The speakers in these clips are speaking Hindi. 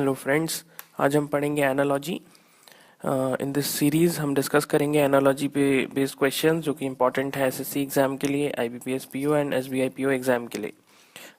हेलो फ्रेंड्स, आज हम पढ़ेंगे एनालॉजी। इन दिस सीरीज़ हम डिस्कस करेंगे एनालॉजी पे बेस्ड क्वेश्चन जो कि इंपॉर्टेंट है एसएससी एग्ज़ाम के लिए, IBPS PO and SBI PO exam के लिए।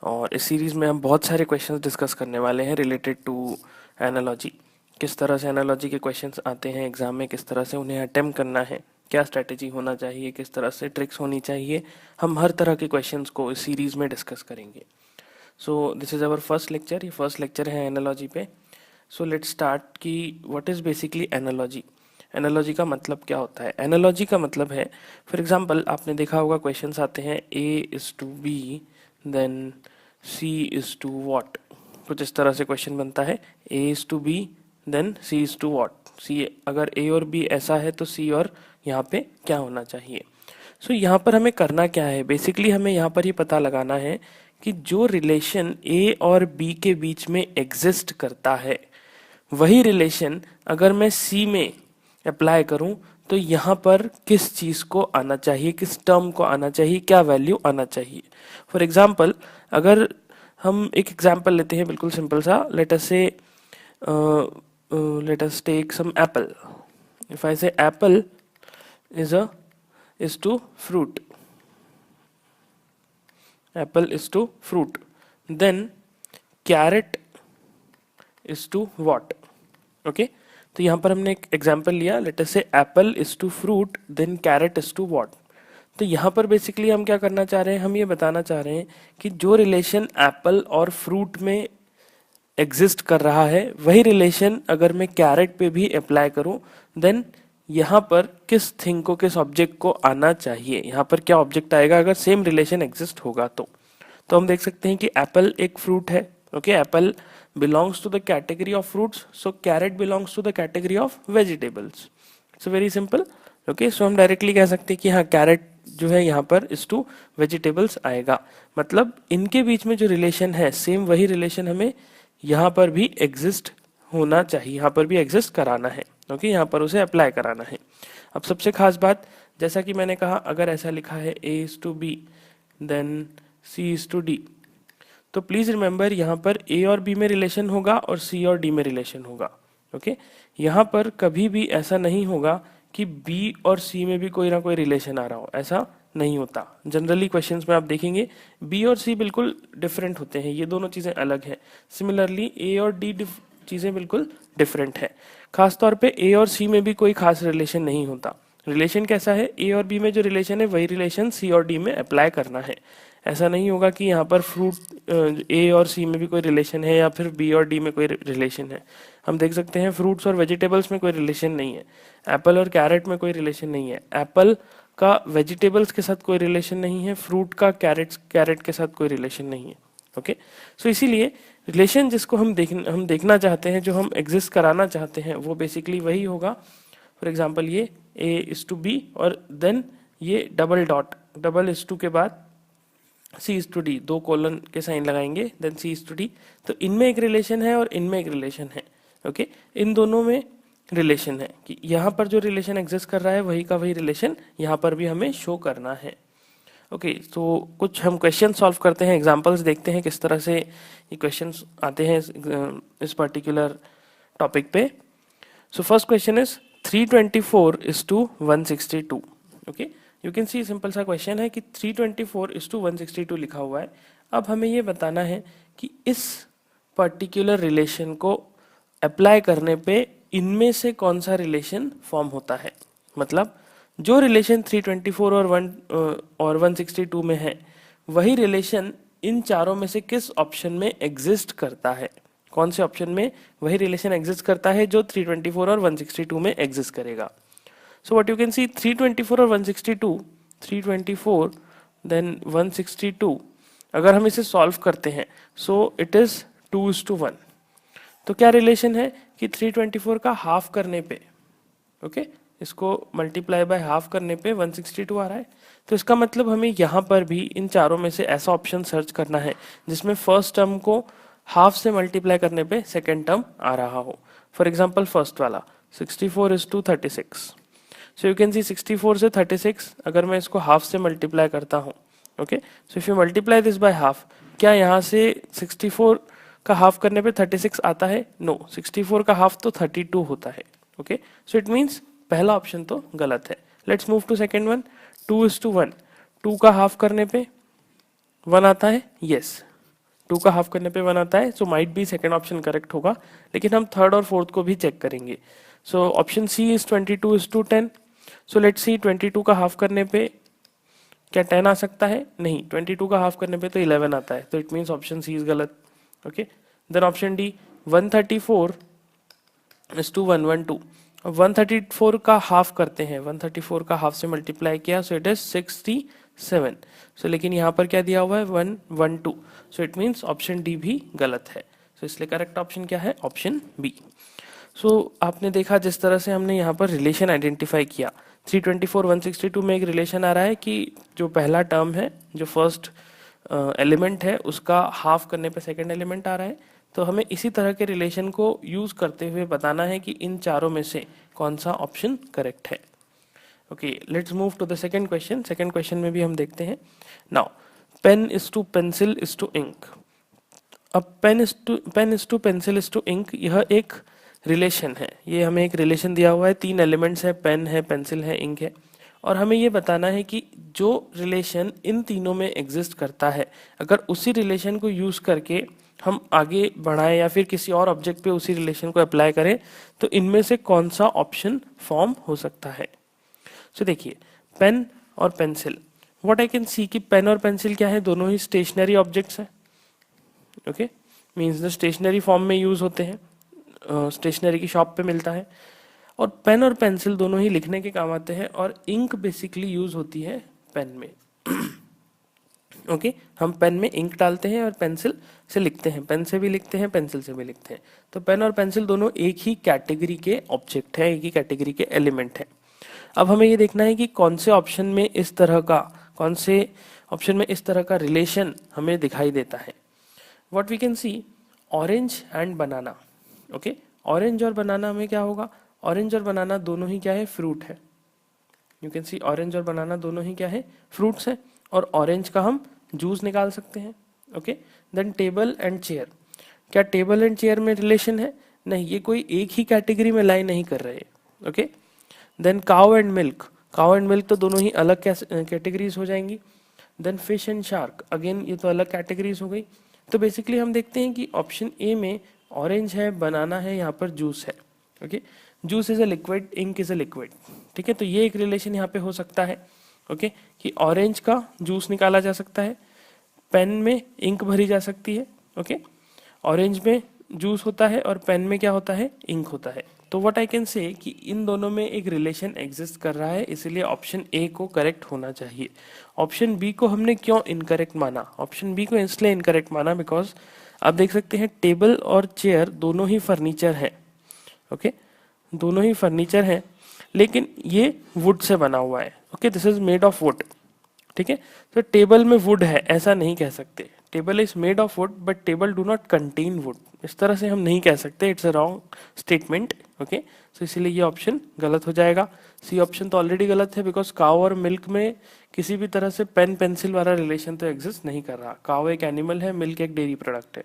और इस सीरीज़ में हम बहुत सारे क्वेश्चंस डिस्कस करने वाले हैं रिलेटेड टू एनालॉजी। किस तरह से एनालॉजी के क्वेश्चंस आते हैं एग्ज़ाम में, किस तरह से उन्हें अटेम्प्ट करना है, क्या स्ट्रैटेजी होना चाहिए, किस तरह से ट्रिक्स होनी चाहिए। हम हर तरह के क्वेश्चंस को इस सीरीज़ में डिस्कस करेंगे। So this is our first lecture. ये फर्स्ट लेक्चर है एनालॉजी पे। सो लेट्स स्टार्ट कि what is basically analogy. Analogy का मतलब क्या होता है? एनालॉजी का मतलब है, फॉर एग्जांपल आपने देखा होगा क्वेश्चंस आते हैं A is to B then C is to what. कुछ इस तरह से क्वेश्चन बनता है, A is to B then C is to what. C अगर ए और बी ऐसा है तो सी और यहाँ पे क्या होना चाहिए। सो यहाँ पर हमें करना क्या है? बेसिकली हमें यहाँ पर ये पता लगाना है कि जो रिलेशन ए और बी के बीच में एग्जिस्ट करता है वही रिलेशन अगर मैं सी में अप्लाई करूं तो यहाँ पर किस चीज़ को आना चाहिए, किस टर्म को आना चाहिए, क्या वैल्यू आना चाहिए। फॉर एग्जाम्पल अगर हम एक एग्जाम्पल लेते हैं बिल्कुल सिंपल सा, let us take some apple. If I say apple is to fruit, apple is to fruit, then carrot is to what? Okay तो यहाँ पर हमने एक एग्जाम्पल लिया, let us say apple is to fruit then carrot is to what. तो यहाँ पर बेसिकली हम क्या करना चाह रहे हैं, हम ये बताना चाह रहे हैं कि जो रिलेशन एप्पल और फ्रूट में एग्जिस्ट कर रहा है वही रिलेशन अगर मैं कैरेट पे भी अप्लाई करूँ देन यहाँ पर किस थिंग को, किस ऑब्जेक्ट को आना चाहिए, यहाँ पर क्या ऑब्जेक्ट आएगा अगर सेम रिलेशन एग्जिस्ट होगा तो हम देख सकते हैं कि एप्पल एक फ्रूट है। Okay, apple belongs to the category of fruits, so carrot belongs to the category of vegetables. It's very simple. Okay, so हम डायरेक्टली कह सकते हैं कि हाँ कैरेट जो है यहाँ पर इस टू वेजिटेबल्स आएगा। मतलब इनके बीच में जो रिलेशन है सेम वही रिलेशन हमें यहाँ पर भी एग्जिस्ट होना चाहिए, यहाँ पर भी एग्जिस्ट कराना है। ओके, यहाँ पर उसे अप्लाई कराना है। अब सबसे खास बात, जैसा कि मैंने कहा अगर ऐसा लिखा है A is to B then C is to D, तो प्लीज रिमेंबर यहाँ पर ए और बी में रिलेशन होगा और सी और डी में रिलेशन होगा। ओके, यहाँ पर कभी भी ऐसा नहीं होगा कि बी और सी में भी कोई ना कोई रिलेशन आ रहा हो, ऐसा नहीं होता। जनरली क्वेश्चंस में आप देखेंगे बी और सी बिल्कुल डिफरेंट होते हैं, ये दोनों चीज़ें अलग हैं। सिमिलरली ए और डी चीज़ें बिल्कुल डिफरेंट है। खासतौर पे ए और सी में भी कोई खास रिलेशन नहीं होता। रिलेशन कैसा है, ए और बी में जो रिलेशन है वही रिलेशन सी और डी में अप्लाई करना है। ऐसा नहीं होगा कि यहाँ पर फ्रूट ए और सी में भी कोई रिलेशन है या फिर बी और डी में कोई रिलेशन है। हम देख सकते हैं फ्रूट्स और वेजिटेबल्स में कोई रिलेशन नहीं है, एप्पल और कैरेट में कोई रिलेशन नहीं है, एप्पल का वेजिटेबल्स के साथ कोई रिलेशन नहीं है, फ्रूट का कैरेट के साथ कोई रिलेशन नहीं है। ओके, सो इसीलिए रिलेशन जिसको हम देखना चाहते हैं, जो हम एग्जिस्ट कराना चाहते हैं, वो बेसिकली वही होगा। फॉर एग्जांपल ये ए इज टू बी और देन ये double dot, double is to के बाद सी इज टू डी, दो कोलन के साइन लगाएंगे then C is to D. तो इनमें एक रिलेशन है और इनमें एक रिलेशन है। ओके, इन दोनों में रिलेशन है कि यहाँ पर जो रिलेशन एग्जिस्ट कर रहा है वही का वही रिलेशन यहाँ पर भी हमें शो करना है। ओके, तो कुछ हम क्वेश्चन सॉल्व करते हैं, एग्जांपल्स देखते हैं किस तरह से ये क्वेश्चंस आते हैं इस पर्टिकुलर टॉपिक पे। So first question is 324 is to 162। Okay, you can see simple सा क्वेश्चन है कि 324 इज टू 162 लिखा हुआ है। अब हमें ये बताना है कि इस पर्टिकुलर रिलेशन को अप्लाई करने पे इनमें से कौन सा रिलेशन फॉर्म होता है। मतलब जो रिलेशन 324 और 162 में है वही रिलेशन इन चारों में से किस ऑप्शन में एग्जिस्ट करता है। कौन से ऑप्शन में वही रिलेशन एग्जिस्ट करता है जो 324 और 162 में एग्जिस्ट करेगा। सो व्हाट यू कैन सी, 324 और 162, 324 देन 162, अगर हम इसे सॉल्व करते हैं सो इट इज 2:1। तो क्या रिलेशन है कि 324 का हाफ करने पे, ओके, इसको मल्टीप्लाई बाय हाफ करने पे 162 आ रहा है। तो इसका मतलब हमें यहाँ पर भी इन चारों में से ऐसा ऑप्शन सर्च करना है जिसमें फर्स्ट टर्म को हाफ से मल्टीप्लाई करने पे सेकेंड टर्म आ रहा हो। फॉर एग्जाम्पल फर्स्ट वाला 64 is to 36। So you can see 64 से 36 अगर मैं इसको हाफ से मल्टीप्लाई करता हूँ, okay, so if you multiply this by half, क्या यहाँ से 64 का हाफ करने पे 36 आता है? नो, 64 का हाफ तो 32 होता है। ओके, सो इट मीन्स पहला ऑप्शन तो गलत है। Let's move to second one, 2:1, 2 का हाफ करने पे 1 आता है? यस, 2 का हाफ करने पे 1 आता है, so might be second option correct होगा, लेकिन हम थर्ड और फोर्थ को भी चेक करेंगे। So option C is 22:10। So let's see, 22 का हाफ करने पे क्या 10 आ सकता है? नहीं, 22 का हाफ करने पे तो 11 आता है, तो it means option C is गलत। Okay, then option D, 134:112। अब 134 का हाफ करते हैं, 134 का हाफ से मल्टीप्लाई किया, सो इट इज 67। सो लेकिन यहाँ पर क्या दिया हुआ है? 112, सो इट मीन्स ऑप्शन डी भी गलत है। सो इसलिए करेक्ट ऑप्शन क्या है? Option B. सो आपने देखा जिस तरह से हमने यहाँ पर रिलेशन आइडेंटिफाई किया, 324 162 में एक रिलेशन आ रहा है कि जो पहला टर्म है, जो फर्स्ट एलिमेंट है, उसका हाफ करने पे सेकंड एलिमेंट आ रहा है। तो हमें इसी तरह के रिलेशन को यूज करते हुए बताना है कि इन चारों में से कौन सा ऑप्शन करेक्ट है। Okay, let's move to the second question. Second question में भी हम देखते हैं। Now, pen is to pencil is to ink. अब pen is to pencil is to ink, यह एक रिलेशन है। ये हमें एक रिलेशन दिया हुआ है, 3 एलिमेंट्स है, पेन है, पेंसिल है, इंक है, और हमें ये बताना है कि जो रिलेशन इन तीनों में एग्जिस्ट करता है, अगर उसी रिलेशन को यूज करके हम आगे बढ़ाएं या फिर किसी और ऑब्जेक्ट पे उसी रिलेशन को अप्लाई करें, तो इनमें से कौन सा ऑप्शन फॉर्म हो सकता है। सो देखिए, पेन और pencil, what I can see कि पेन और पेंसिल क्या है? दोनों ही स्टेशनरी ऑब्जेक्ट्स हैं। Okay, means the stationery form में यूज होते हैं, स्टेशनरी की शॉप पे मिलता है। और पेन और पेंसिल दोनों ही लिखने के काम आते हैं, और इंक बेसिकली यूज होती है पेन में। ओके, हम पेन में इंक डालते हैं और पेंसिल से लिखते हैं, पेन से भी लिखते हैं, पेंसिल से भी लिखते हैं। तो पेन और पेंसिल दोनों एक ही कैटेगरी के ऑब्जेक्ट है, एक ही कैटेगरी के एलिमेंट है। अब हमें ये देखना है कि कौन से ऑप्शन में इस तरह का रिलेशन हमें दिखाई देता है। What we can see, orange and banana. Okay, orange और बनाना में क्या होगा? ऑरेंज और बनाना दोनों ही क्या है? फ्रूट है। यू कैन सी, ऑरेंज और बनाना दोनों ही क्या है? फ्रूट्स है, और ऑरेंज का हम जूस निकाल सकते हैं। Okay, then table and chair, क्या टेबल एंड चेयर में रिलेशन है? नहीं, ये कोई एक ही कैटेगरी में लाई नहीं कर रहे। Okay, then cow and milk, cow and milk तो दोनों ही अलग कैटेगरीज हो जाएंगी। Then fish and shark, again ये तो अलग कैटेगरीज हो गई। तो बेसिकली हम देखते हैं कि ऑप्शन ए में ऑरेंज है, बनाना है, यहाँ पर जूस है। Okay, juice is a liquid, ink is a liquid. ठीक है, तो ये एक रिलेशन यहाँ पे हो सकता है। ओके, कि ऑरेंज का जूस निकाला जा सकता है, पेन में इंक भरी जा सकती है। ओके, ऑरेंज में जूस होता है और पेन में क्या होता है? इंक होता है। तो व्हाट आई कैन से कि इन दोनों में एक रिलेशन एग्जिस्ट कर रहा है, इसलिए ऑप्शन ए को करेक्ट होना चाहिए। ऑप्शन बी को हमने क्यों इनकरेक्ट माना? ऑप्शन बी को इसलिए इनकरेक्ट माना बिकॉज आप देख सकते हैं टेबल और चेयर दोनों ही फर्नीचर है। ओके, दोनों ही फर्नीचर है, लेकिन ये वुड से बना हुआ है। Okay, this is made of would. ठीक है, तो टेबल में वुड है ऐसा नहीं कह सकते। Table is made of wood but table do not contain wood, इस तरह से हम नहीं कह सकते, it's a wrong statement. Okay, so इसीलिए ये ऑप्शन गलत हो जाएगा। सी ऑप्शन तो ऑलरेडी गलत है बिकॉज काव और मिल्क में किसी भी तरह से पेन पेंसिल वाला रिलेशन तो एग्जिस्ट नहीं कर रहा। काव एक एनिमल है, मिल्क एक डेयरी प्रोडक्ट है।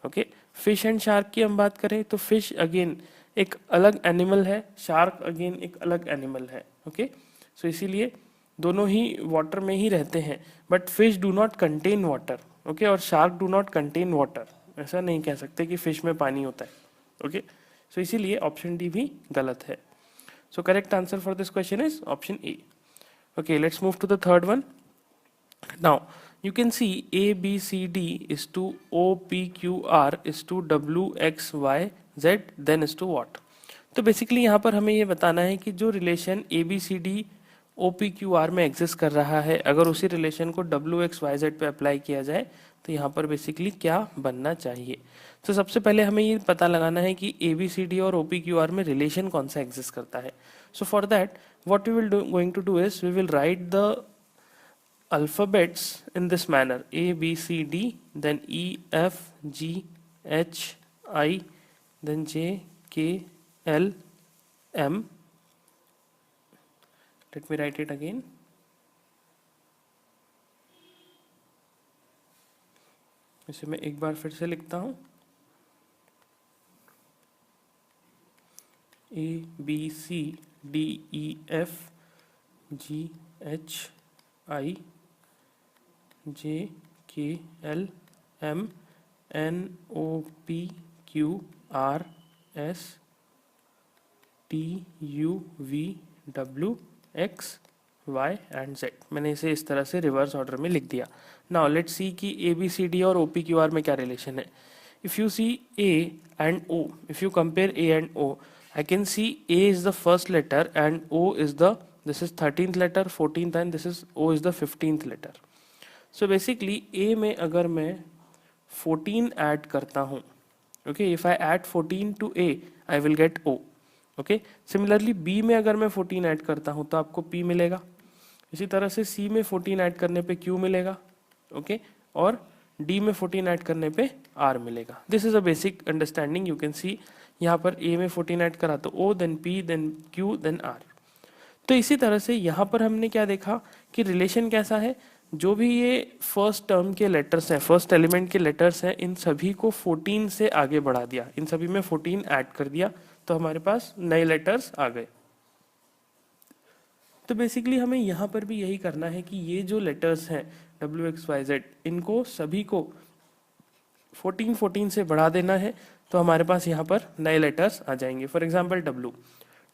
ओके, फिश एंड शार्क की हम बात करें तो फिश अगेन एक अलग एनिमल है, शार्क अगेन एक अलग एनिमल है। ओके, सो इसीलिए दोनों ही वाटर में ही रहते हैं, but fish do not contain water. Okay, और shark do not contain water, ऐसा नहीं कह सकते कि फिश में पानी होता है। ओके, सो इसीलिए ऑप्शन डी भी गलत है। So correct answer for this question is option A. Okay, let's move to the third one. Now you can see A, B, C, D is to O, P, Q, R is to W, X, Y, Z then is to what? तो बेसिकली यहाँ पर हमें ये बताना है कि जो relation A B C D O P Q R में एग्जिस्ट कर रहा है, अगर उसी रिलेशन को डब्ल्यू एक्स वाई जेड पे अप्लाई किया जाए तो यहाँ पर बेसिकली क्या बनना चाहिए। तो सबसे पहले हमें ये पता लगाना है कि ए बी सी डी और ओ पी क्यू आर में रिलेशन कौन सा एग्जिस्ट करता है। So for that what we will going to do is we will write the alphabets in this manner: A, B, C, D, then E, F, G, H, I, then J, K, L, M. Let me write it again. इसे मैं एक बार फिर से लिखता हूँ। ABCDEFGHIJKLMNOPQRSTUVWX y and z। मैंने इसे इस तरह से रिवर्स ऑर्डर में लिख दिया। नाउ लेट्स सी कि ABCD और OPQR में क्या रिलेशन है। If you see A and O, if you compare A and O, I can see A is the first letter and O is the, this is 13th letter, 14th and this is O is the 15th letter. So basically A में अगर मैं 14 ऐड करता हूँ, okay, if I add 14 to A I will get O. okay, similarly B में अगर मैं 14 ऐड करता हूँ तो आपको P मिलेगा। इसी तरह से C में 14 ऐड करने पे Q मिलेगा, ओके, और D में 14 ऐड करने पे R मिलेगा। This is a basic understanding. You can see यहाँ पर A में 14 ऐड करा तो O, then P, then Q, then R। तो इसी तरह से यहाँ पर हमने क्या देखा कि रिलेशन कैसा है, जो भी ये फर्स्ट टर्म के लेटर्स हैं, फर्स्ट एलिमेंट के लेटर्स हैं, इन सभी को 14 से आगे बढ़ा दिया, इन सभी में 14 ऐड कर दिया तो हमारे पास नए लेटर्स आ गए। तो बेसिकली हमें यहाँ पर भी यही करना है कि ये जो लेटर्स हैं WXYZ, इनको सभी को 14 से बढ़ा देना है तो हमारे पास यहाँ पर नए लेटर्स आ जाएंगे। फॉर एग्जांपल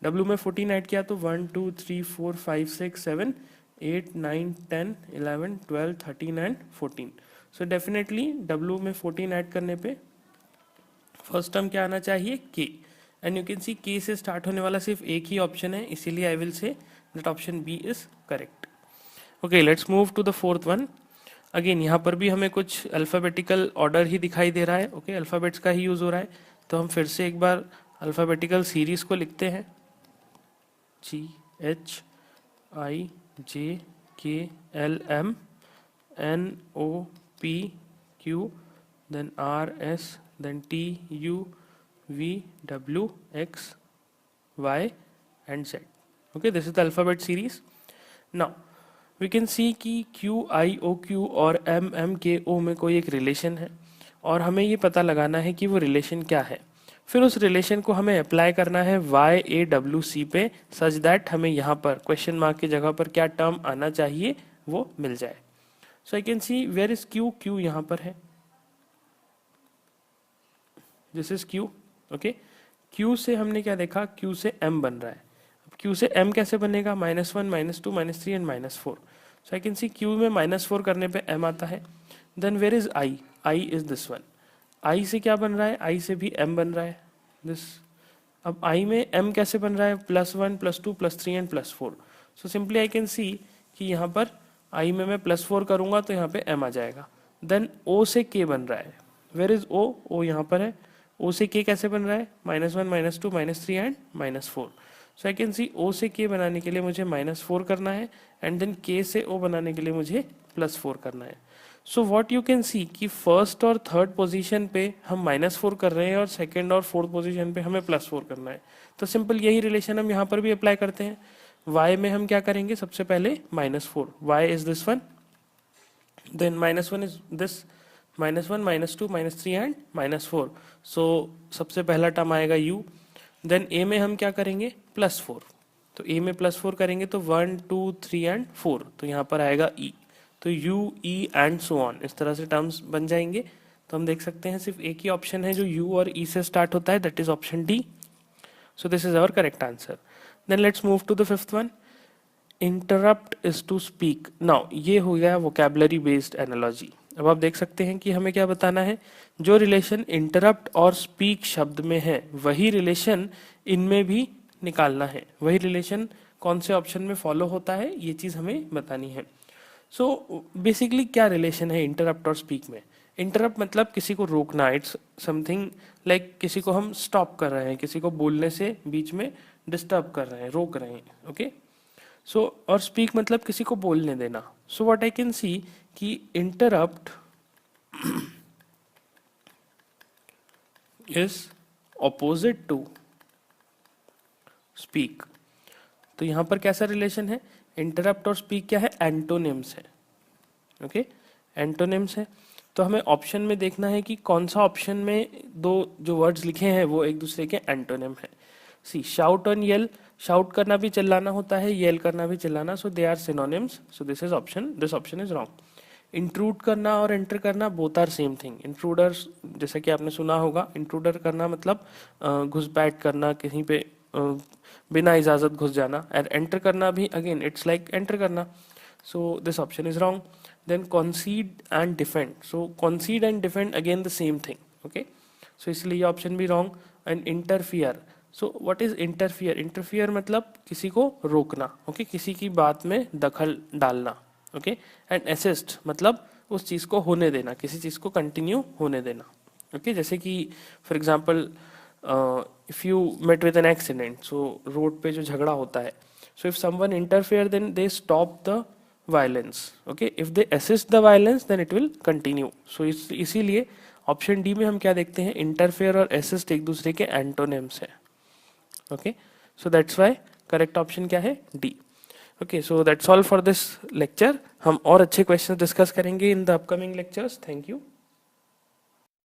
W में 14 ऐड किया तो 1 2 3 4 5 6 7 8 9 10 11 12 13 एंड 14। सो डेफिनेटली W में 14 ऐड करने पे फर्स्ट टर्म क्या आना चाहिए, K, and you can see K से स्टार्ट होने वाला सिर्फ एक ही ऑप्शन है, इसीलिए I will say that option B is correct. Okay, let's move to the fourth one. Again यहाँ पर भी हमें कुछ अल्फ़ाबेटिकल ऑर्डर ही दिखाई दे रहा है, ओके, अल्फ़ाबेट्स का ही यूज़ हो रहा है। तो हम फिर से एक बार अल्फ़ाबेटिकल सीरीज़ को लिखते हैं, GHIJKLMNOPQ, then RS, then TUVWXY and Z. Okay, this is the alphabet series. Now we can see कि QIOQ और MMKO में कोई एक रिलेशन है और हमें ये पता लगाना है कि वो रिलेशन क्या है। फिर उस रिलेशन को हमें अप्लाई करना है YAWC पे, सच दैट हमें यहाँ पर क्वेश्चन मार्क की जगह पर क्या टर्म आना चाहिए वो मिल जाए। So I can see where is Q, Q यहाँ पर है, this is Q, okay. Q से हमने क्या देखा, Q से M बन रहा है। अब Q से M कैसे बनेगा, -1 -2 -3 and -4। So I can see Q में -4 करने पे M आता है। Then where is I, I is this one. I से क्या बन रहा है, I से भी M बन रहा है, दिस। अब I में M कैसे बन रहा है, +1 +2 +3 and +4। So simply I can see कि यहाँ पर I में मैं +4 करूँगा तो यहाँ पे M आ जाएगा। देन O से K बन रहा है, वेयर इज O, O यहाँ पर है। O से K कैसे बन रहा है, -1 -2 -3 and -4। So I can C O से K बनाने के लिए मुझे -4 करना है एंड देन K से O बनाने के लिए मुझे +4 करना है। So what you can see कि फर्स्ट और थर्ड पोजीशन पे हम -4 कर रहे हैं और सेकंड और फोर्थ पोजीशन पे हमें +4 करना है। तो सिंपल यही रिलेशन हम यहाँ पर भी अप्लाई करते हैं। y में हम क्या करेंगे, सबसे पहले -4, y is this one, then -1 is this, -1 -2 -3 and -4। So सबसे पहला टर्म आएगा u। देन a में हम क्या करेंगे, +4, तो a में +4 करेंगे तो 1 2 3 एंड 4, तो यहाँ पर आएगा e। तो u, e and so on, इस तरह से टर्म्स बन जाएंगे। तो हम देख सकते हैं सिर्फ एक ही ऑप्शन है जो u और e से स्टार्ट होता है, that is option D. So this is our correct answer. Then let's move to the fifth one, interrupt is to speak. Now ये हो गया वोकैबुलरी बेस्ड एनालॉजी। अब आप देख सकते हैं कि हमें क्या बताना है, जो रिलेशन इंटरप्ट और स्पीक शब्द में है वही रिलेशन इनमें भी निकालना है, वही रिलेशन कौन से ऑप्शन में फॉलो होता है ये चीज़ हमें बतानी है। सो बेसिकली क्या रिलेशन है इंटरप्ट और स्पीक में। इंटरप्ट मतलब किसी को रोकना, इट्स समथिंग लाइक किसी को हम स्टॉप कर रहे हैं, किसी को बोलने से बीच में डिस्टर्ब कर रहे हैं, रोक रहे हैं, ओके। सो और स्पीक मतलब किसी को बोलने देना। So what I can see कि interrupt is opposite to speak. तो यहां पर कैसा रिलेशन है, इंटरप्ट और स्पीक क्या है, एंटोनिम्स है, ओके, एंटोनिम्स है। तो हमें ऑप्शन में देखना है कि कौन सा ऑप्शन में दो जो वर्ड्स लिखे हैं वो एक दूसरे के एंटोनिम है। सी शाउट और येल, शाउट करना भी चिल्लाना होता है, येल करना भी चिल्लाना, so they are synonyms, so this option is wrong. Intrude करना और एंटर करना both are same thing. Intruders जैसा कि आपने सुना होगा, इंट्रूडर करना मतलब घुसपैठ करना, कहीं पे बिना इजाज़त घुस जाना, और एंटर करना भी अगेन इट्स लाइक एंटर करना, so this option is wrong. Then concede and defend, so concede and defend again the same thing, okay, so इसलिए ये ऑप्शन भी wrong. And interfere, so what is interfere? Interfere मतलब किसी को रोकना, ओके, किसी की बात में दखल डालना, ओके। एंड असिस्ट मतलब उस चीज़ को होने देना, किसी चीज़ को कंटिन्यू होने देना, ओके। जैसे कि for example if you met with an accident, so road पे जो झगड़ा होता है, so if someone interfere then they stop the violence, okay. If they assist the violence then it will continue. So इसीलिए ऑप्शन डी में हम क्या देखते हैं, इंटरफेयर और असिस्ट एक दूसरे के एंटोनिम्स है, okay. So that's why correct option क्या है, D. Okay, so that's all for this lecture. हम और अच्छे क्वेश्चन डिस्कस करेंगे in the upcoming lectures. Thank you.